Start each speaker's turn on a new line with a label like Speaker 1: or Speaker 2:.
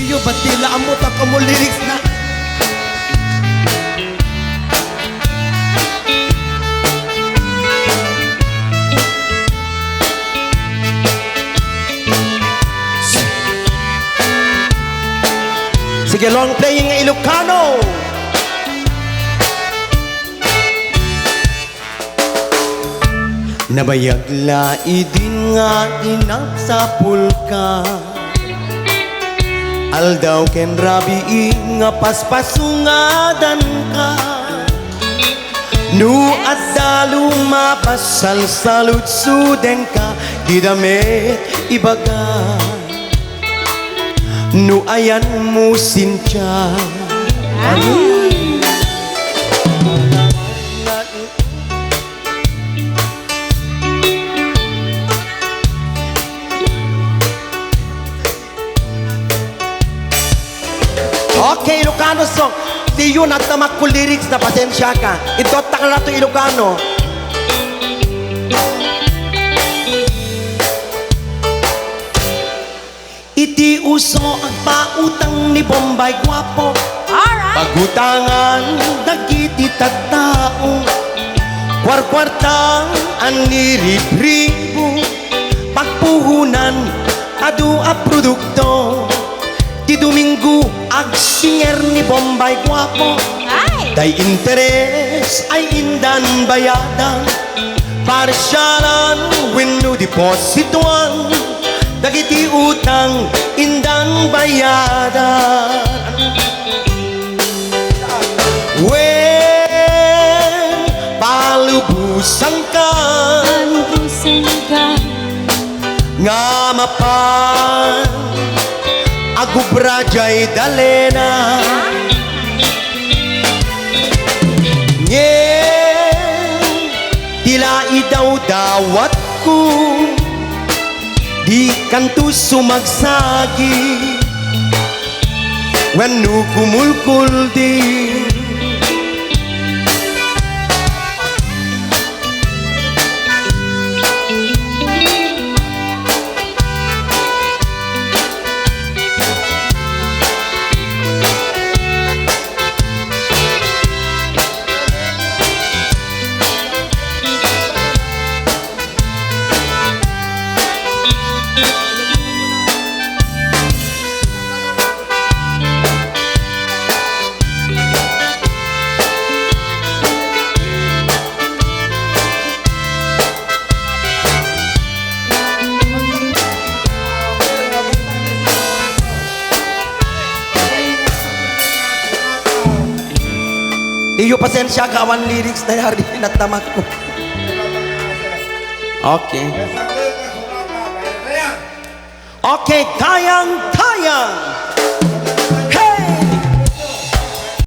Speaker 1: Tiyo, ba't di laamot ako mo lyrics na? Sige, long playing ng Ilocano. Nabayagla idin nga inak sa pulka. Aldaw ken rabi nga paspasungadan ka. Nu adda lumapasal sa lutsuden ka. Di damit ibaga. Nu ayan mo sincha. Okay, Ilocano song. Di yun nagtamak ko lyrics na pasensya ka. Idot ka na ito Ilocano. Iti uso ang pautang ni Bombay Guapo.
Speaker 2: Alright.
Speaker 1: Pagutangan dagiti tattao. Kwarkwartang aniribribo. Pagpuhunan adu a produkto. Di Domingo ag singer ni Bombay Guapo.
Speaker 2: Ay.
Speaker 1: Day interes ay indan bayadan. Parsyalan wenno deposituan. Dagiti utang indang bayadan. When palubusan ka, nga mapan agubrajay dalena. Nyen tila idaw dawat ko. Di kanto sumagsagi when nu kumulkul di. Iyo pasensya ka, awan lyrics na yari natamak ko. Okay. Okay, tayang-tayang.